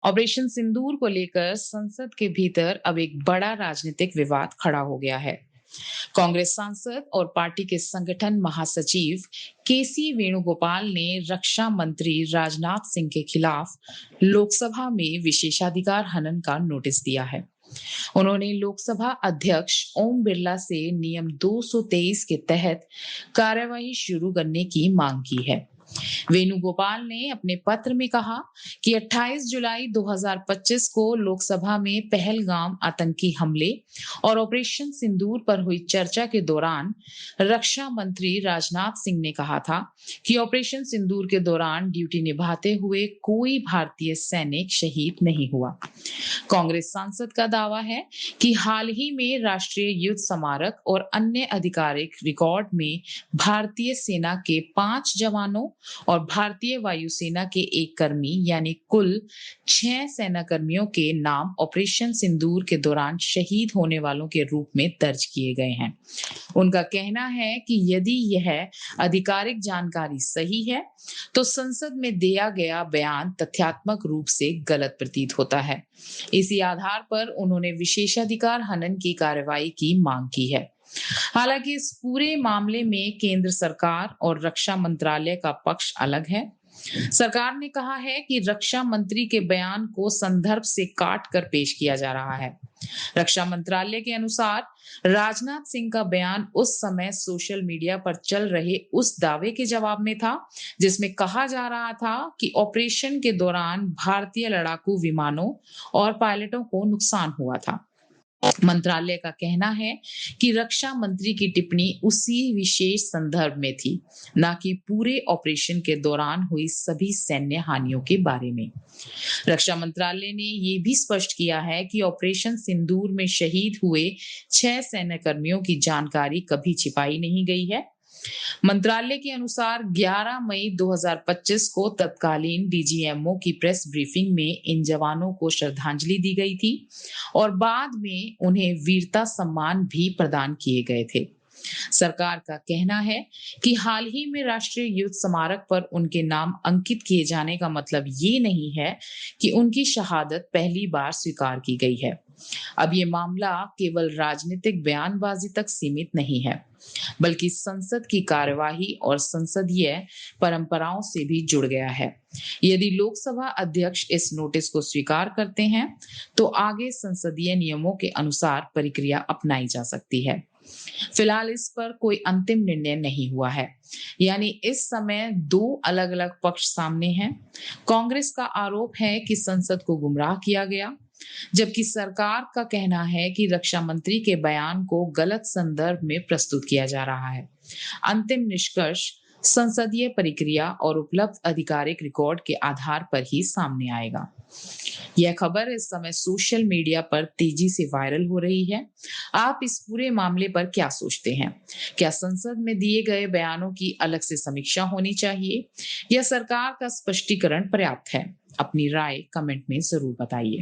Operation सिंदूर को लेकर संसद के भीतर अब एक बड़ा राजनीतिक विवाद खड़ा हो गया है। कांग्रेस सांसद और पार्टी के संगठन महासचिव केसी वेणुगोपाल ने रक्षा मंत्री राजनाथ सिंह के खिलाफ लोकसभा में विशेषाधिकार हनन का नोटिस दिया है। उन्होंने लोकसभा अध्यक्ष ओम बिरला से नियम 223 के तहत कार्यवाही शुरू करने की मांग की है। वेणुगोपाल ने अपने पत्र में कहा कि 28 जुलाई 2025 को लोकसभा में पहलगाम आतंकी हमले और ऑपरेशन सिंदूर पर हुई चर्चा के दौरान रक्षा मंत्री राजनाथ सिंह ने कहा था कि ऑपरेशन सिंदूर के दौरान ड्यूटी निभाते हुए कोई भारतीय सैनिक शहीद नहीं हुआ। कांग्रेस सांसद का दावा है कि हाल ही में राष्ट्रीय युद्ध स्मारक और अन्य आधिकारिक रिकॉर्ड में भारतीय सेना के 5 जवानों और भारतीय वायुसेना के 1 कर्मी यानी कुल 6 सेना कर्मियों के नाम ऑपरेशन सिंदूर के दौरान शहीद होने वालों के रूप में दर्ज किए गए हैं। उनका कहना है कि यदि यह आधिकारिक जानकारी सही है तो संसद में दिया गया बयान तथ्यात्मक रूप से गलत प्रतीत होता है। इसी आधार पर उन्होंने विशेषाधिकार हनन की कार्रवाई की मांग की है। हालांकि इस पूरे मामले में केंद्र सरकार और रक्षा मंत्रालय का पक्ष अलग है। सरकार ने कहा है कि रक्षा मंत्री के बयान को संदर्भ से काट कर पेश किया जा रहा है। रक्षा मंत्रालय के अनुसार राजनाथ सिंह का बयान उस समय सोशल मीडिया पर चल रहे उस दावे के जवाब में था जिसमें कहा जा रहा था कि ऑपरेशन के दौरान भारतीय लड़ाकू विमानों और पायलटों को नुकसान हुआ था। मंत्रालय का कहना है कि रक्षा मंत्री की टिप्पणी उसी विशेष संदर्भ में थी, न कि पूरे ऑपरेशन के दौरान हुई सभी सैन्य हानियों के बारे में। रक्षा मंत्रालय ने यह भी स्पष्ट किया है कि ऑपरेशन सिंदूर में शहीद हुए 6 सैन्यकर्मियों की जानकारी कभी छिपाई नहीं गई है। मंत्रालय के अनुसार 11 मई 2025 को तत्कालीन डीजीएमओ की प्रेस ब्रीफिंग में इन जवानों को श्रद्धांजलि दी गई थी और बाद में उन्हें वीरता सम्मान भी प्रदान किए गए थे। सरकार का कहना है कि हाल ही में राष्ट्रीय युद्ध स्मारक पर उनके नाम अंकित किए जाने का मतलब ये नहीं है कि उनकी शहादत पहली बार स्वीकार की गई है। अब ये मामला केवल राजनीतिक बयानबाजी तक सीमित नहीं है, बल्कि संसद की कार्यवाही और संसदीय परंपराओं से भी जुड़ गया है। यदि लोकसभा अध्यक्ष इस नोटिस को स्वीकार करते हैं, तो आगे संसदीय नियमों के अनुसार प्रक्रिया अपनाई जा सकती है। फिलहाल इस पर कोई अंतिम निर्णय नहीं हुआ है, यानी इस समय 2 अलग-अलग पक्ष सामने हैं। कांग्रेस का आरोप है कि संसद को गुमराह किया गया, जबकि सरकार का कहना है कि रक्षा मंत्री के बयान को गलत संदर्भ में प्रस्तुत किया जा रहा है। अंतिम निष्कर्ष संसदीय प्रक्रिया और उपलब्ध आधिकारिक रिकॉर्ड के आधार पर ही सामने आएगा। यह खबर इस समय सोशल मीडिया पर तेजी से वायरल हो रही है। आप इस पूरे मामले पर क्या सोचते हैं? क्या संसद में दिए गए बयानों की अलग से समीक्षा होनी चाहिए या सरकार का स्पष्टीकरण पर्याप्त है? अपनी राय कमेंट में जरूर बताइए।